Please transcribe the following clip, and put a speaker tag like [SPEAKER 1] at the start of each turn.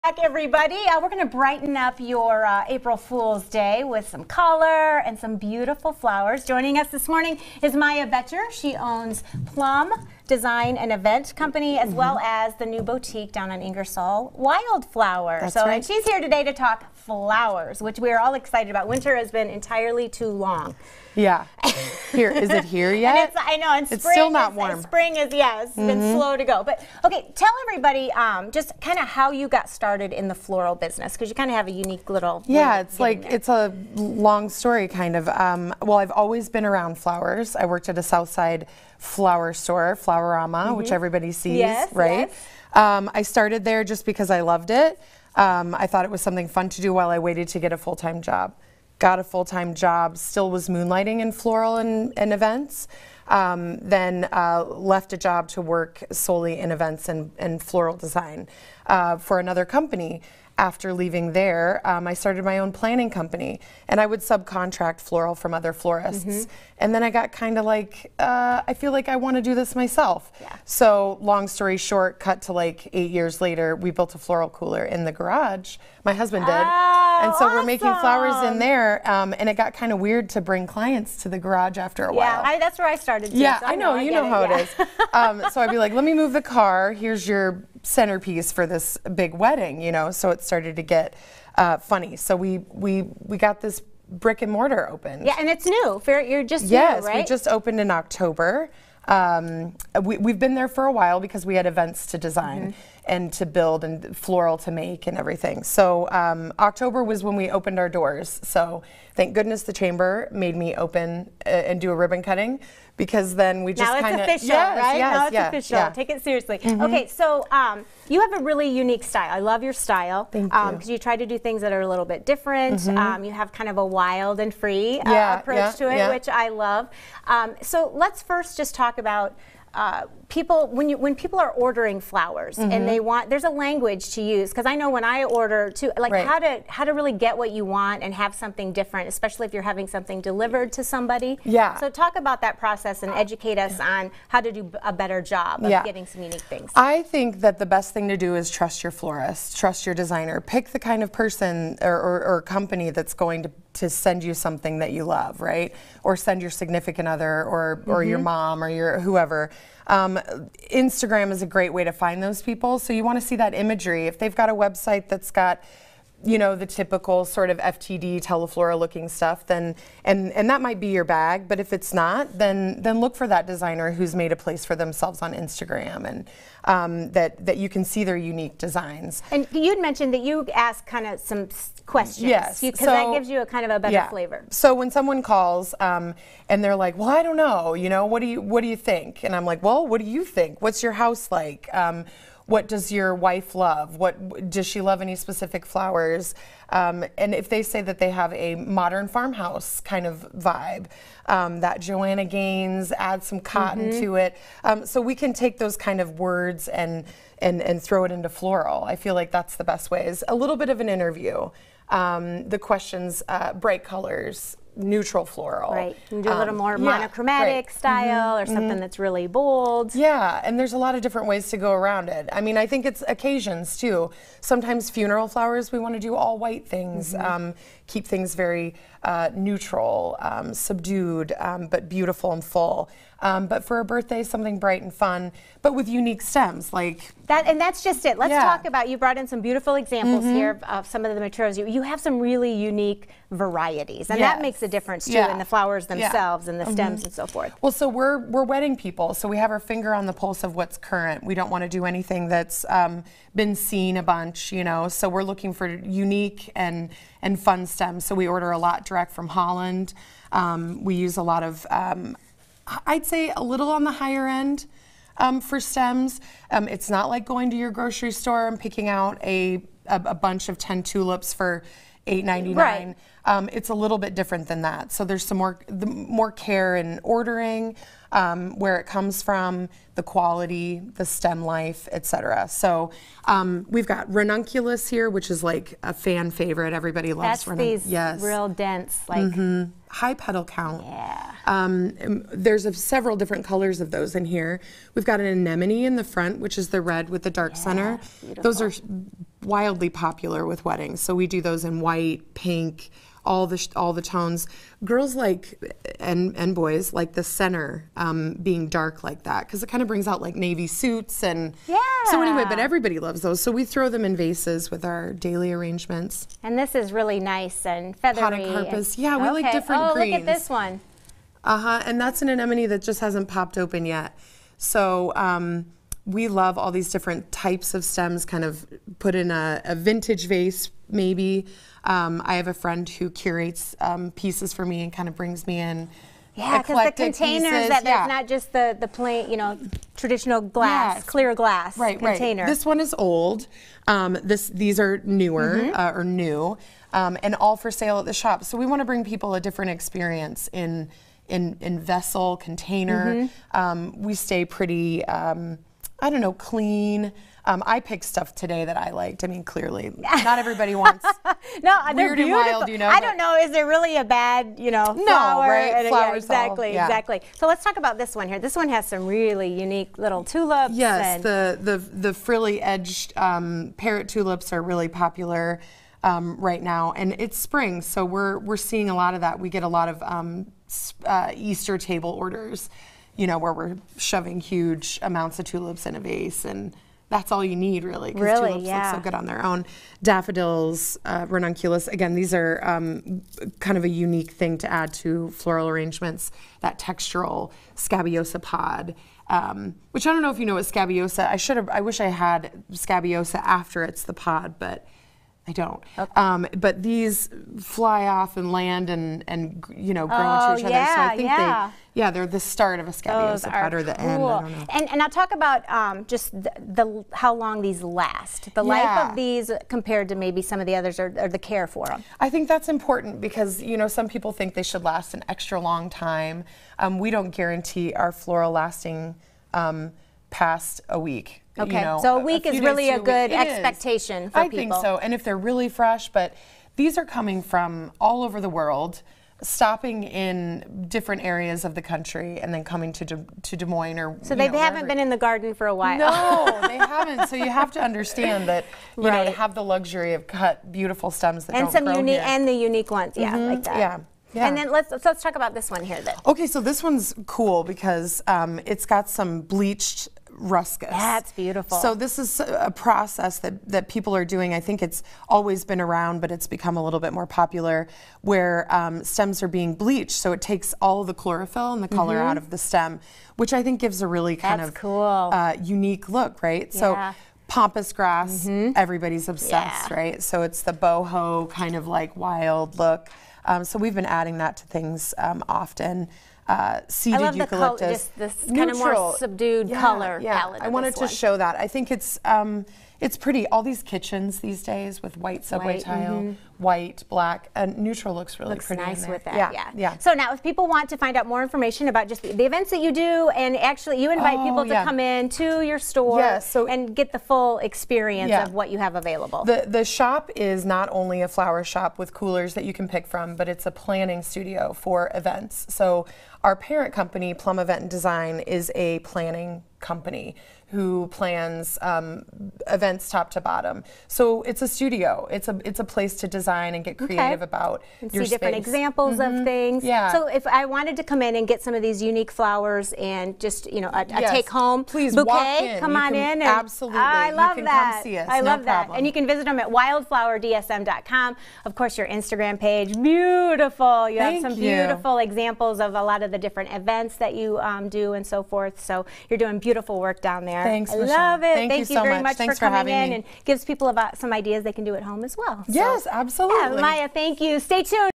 [SPEAKER 1] Back, everybody. We're going to brighten up your April Fool's Day with some color and some beautiful flowers. Joining us this morning is Maya Betcher. She owns Plum Design and Event Company, as well as the new boutique down in Ingersoll, Wildflower.
[SPEAKER 2] That's right.
[SPEAKER 1] And she's here today to talk flowers, which we are all excited about. Winter has been entirely too long.
[SPEAKER 2] Yeah. Here, is it here yet?
[SPEAKER 1] And I know, and
[SPEAKER 2] it's
[SPEAKER 1] spring
[SPEAKER 2] still not warm.
[SPEAKER 1] Spring is, it's been slow to go. But okay, tell everybody just kind of how you got started in the floral business, because you kind of have a unique little
[SPEAKER 2] it's like it's a long story kind of. Well, I've always been around flowers. I worked at a Southside flower store, Flowerama, which everybody sees, right?
[SPEAKER 1] Yes.
[SPEAKER 2] I started there just because I loved it. I thought it was something fun to do while I waited to get a full-time job. Got a full-time job, still was moonlighting in floral and events. Then left a job to work solely in events and floral design for another company. After leaving there, I started my own planning company, and I would subcontract floral from other florists. And then I got kind of like, I feel like I want to do this myself.
[SPEAKER 1] Yeah.
[SPEAKER 2] So long story short, cut to like 8 years later, we built a floral cooler in the garage. My husband did. And so we're making flowers in there, and it got kind of weird to bring clients to the garage after a while.
[SPEAKER 1] Yeah, that's where I started too.
[SPEAKER 2] Yeah,
[SPEAKER 1] so
[SPEAKER 2] I know, you know how it is. So I'd be like, let me move the car, here's your centerpiece for this big wedding, you know, so it started to get funny. So we got this brick and mortar open.
[SPEAKER 1] Yeah, and it's new. You're just
[SPEAKER 2] new,
[SPEAKER 1] right?
[SPEAKER 2] We just opened in October. We've been there for a while because we had events to design and to build and floral to make and everything. So October was when we opened our doors. So thank goodness the chamber made me open and do a ribbon cutting, because then we just kind of—
[SPEAKER 1] Now it's official, right? Now it's official.
[SPEAKER 2] Yeah.
[SPEAKER 1] Take it seriously. Okay, so you have a really unique style. I love your style.
[SPEAKER 2] Thank you.
[SPEAKER 1] Because you try to do things that are a little bit different. You have kind of a wild and free approach to it, which I love. So let's first just talk about people, when people are ordering flowers and they want, there's a language to use, because I know when I order to, like, how to really get what you want and have something different, especially if you're having something delivered to somebody.
[SPEAKER 2] Yeah.
[SPEAKER 1] So talk about that process and educate us on how to do a better job of getting some unique things.
[SPEAKER 2] I think that the best thing to do is trust your florist, trust your designer. Pick the kind of person or company that's going to send you something that you love, right? Or send your significant other or your mom or your whoever. Instagram is a great way to find those people. So you want to see that imagery. If they've got a website that's got, you know, the typical sort of FTD teleflora looking stuff, then and that might be your bag. But if it's not, then look for that designer who's made a place for themselves on Instagram, and that you can see their unique designs.
[SPEAKER 1] And you'd mentioned that you ask kind of some questions.
[SPEAKER 2] Yes,
[SPEAKER 1] because that gives you a kind of a better flavor.
[SPEAKER 2] So when someone calls and they're like, well, I don't know, you know, what do you think? And I'm like, well, what do you think? What's your house like? What does your wife love? What does she love? Any specific flowers? And if they say that they have a modern farmhouse kind of vibe, that Joanna Gaines, add some cotton to it. So we can take those kind of words and throw it into floral. I feel like that's the best way, is a little bit of an interview. The questions, bright colors, neutral floral.
[SPEAKER 1] Right. You do a little more monochromatic style or something that's really bold.
[SPEAKER 2] Yeah, and there's a lot of different ways to go around it. I mean, I think it's occasions too. Sometimes funeral flowers, we want to do all white things, keep things very neutral, subdued, but beautiful and full. But for a birthday, something bright and fun, but with unique stems, like
[SPEAKER 1] that. And that's just it. Let's talk about, you brought in some beautiful examples here of some of the materials. You have some really unique varieties, and that makes a difference too in the flowers themselves and the stems and so forth.
[SPEAKER 2] Well, so we're wedding people, so we have our finger on the pulse of what's current. We don't want to do anything that's been seen a bunch, you know. So we're looking for unique and fun stems. So we order a lot direct from Holland. We use a lot of I'd say a little on the higher end for stems. It's not like going to your grocery store and picking out a bunch of 10 tulips for $8.99.
[SPEAKER 1] Right.
[SPEAKER 2] It's a little bit different than that. So there's some more care in ordering. where it comes from, the quality, the stem life, etc. So we've got ranunculus here, which is like a fan favorite. Everybody loves ranunculus.
[SPEAKER 1] That's these real dense, like
[SPEAKER 2] high petal count.
[SPEAKER 1] Yeah.
[SPEAKER 2] There's several different colors of those in here. We've got an anemone in the front, which is the red with the dark center.
[SPEAKER 1] Beautiful.
[SPEAKER 2] Those are wildly popular with weddings. So we do those in white, pink, all the tones. Girls like, and boys like the center being dark like that, because it kind of brings out like navy suits. And so anyway, but everybody loves those. So we throw them in vases with our daily arrangements.
[SPEAKER 1] And this is really nice and feathery.
[SPEAKER 2] Podocarpus. Yeah, we like different greens.
[SPEAKER 1] Look at this one.
[SPEAKER 2] And that's an anemone that just hasn't popped open yet. So we love all these different types of stems, kind of put in a vintage vase maybe. I have a friend who curates pieces for me and kind of brings me in.
[SPEAKER 1] Yeah, because the containers, that's not just the plain, traditional glass, clear glass container.
[SPEAKER 2] Right. This one is old. These are newer or new, and all for sale at the shop. So we want to bring people a different experience in vessel, container. We stay pretty, I don't know, clean. I picked stuff today that I liked. I mean, clearly, not everybody wants weird and wild,
[SPEAKER 1] I don't know. Is there really a bad, flower?
[SPEAKER 2] No, right? Flowers,
[SPEAKER 1] exactly. So let's talk about this one here. This one has some really unique little tulips.
[SPEAKER 2] Yes, the frilly edged parrot tulips are really popular right now, and it's spring, so we're seeing a lot of that. We get a lot of Easter table orders, where we're shoving huge amounts of tulips in a vase, and that's all you need, really, because tulips look so good on their own. Daffodils, ranunculus, again, these are kind of a unique thing to add to floral arrangements, that textural scabiosa pod, which I don't know if you know what scabiosa, I wish I had scabiosa after it's the pod, but I don't. Okay. But these fly off and land and grow into each other. So I think they're the start of a scabiosa pod or the end. I don't know.
[SPEAKER 1] And I'll talk about just how long these last. The life of these compared to maybe some of the others, or the care for them.
[SPEAKER 2] I think that's important because some people think they should last an extra long time. We don't guarantee our floral lasting past a week.
[SPEAKER 1] Okay, so a week is really a good expectation for people.
[SPEAKER 2] I think so, and if they're really fresh, but these are coming from all over the world, stopping in different areas of the country and then coming to Des Moines or
[SPEAKER 1] so they haven't been in the garden for a while.
[SPEAKER 2] No, they haven't. So you have to understand that to have the luxury of cut beautiful stems that don't grow here.
[SPEAKER 1] And the unique ones, like that.
[SPEAKER 2] Yeah.
[SPEAKER 1] And then let's talk about this one here then.
[SPEAKER 2] Okay, so this one's cool because it's got some bleached ruscus.
[SPEAKER 1] That's beautiful.
[SPEAKER 2] So this is a process that people are doing. I think it's always been around, but it's become a little bit more popular, where stems are being bleached. So it takes all of the chlorophyll and the color out of the stem, which I think gives a really kind of
[SPEAKER 1] cool,
[SPEAKER 2] unique look, right? So pampas grass, everybody's obsessed, right? So it's the boho kind of like wild look. So we've been adding that to things often. Seeded eucalyptus.
[SPEAKER 1] This kind of more subdued color palette.
[SPEAKER 2] I wanted to show that. I think it's pretty. All these kitchens these days with white subway tile, white, black, and neutral looks really pretty.
[SPEAKER 1] Looks nice with that.
[SPEAKER 2] Yeah.
[SPEAKER 1] So now, if people want to find out more information about just the events that you do, and actually you invite people to come in to your store and get the full experience of what you have available.
[SPEAKER 2] The shop is not only a flower shop with coolers that you can pick from, but it's a planning studio for events. So our parent company, Plum Event and Design, is a planning company who plans events top to bottom. So it's a studio. It's a place to design and get creative about your
[SPEAKER 1] see different
[SPEAKER 2] space.
[SPEAKER 1] examples of things.
[SPEAKER 2] Yeah.
[SPEAKER 1] So if I wanted to come in and get some of these unique flowers and just a take home
[SPEAKER 2] please
[SPEAKER 1] bouquet,
[SPEAKER 2] walk in.
[SPEAKER 1] come on in. And
[SPEAKER 2] absolutely.
[SPEAKER 1] I love
[SPEAKER 2] you can
[SPEAKER 1] that.
[SPEAKER 2] Come see us.
[SPEAKER 1] I
[SPEAKER 2] no
[SPEAKER 1] love
[SPEAKER 2] problem.
[SPEAKER 1] that. And you can visit them at wildflowerdsm.com. Of course, your Instagram page, beautiful. You have some beautiful examples of a lot of the different events that you do and so forth. So you're doing beautiful work down there.
[SPEAKER 2] Thanks,
[SPEAKER 1] I
[SPEAKER 2] Michelle.
[SPEAKER 1] love it.
[SPEAKER 2] Thank you
[SPEAKER 1] very
[SPEAKER 2] so much.
[SPEAKER 1] for coming in and gives people about some ideas they can do at home as well.
[SPEAKER 2] Yes, absolutely.
[SPEAKER 1] Maya, thank you. Stay tuned.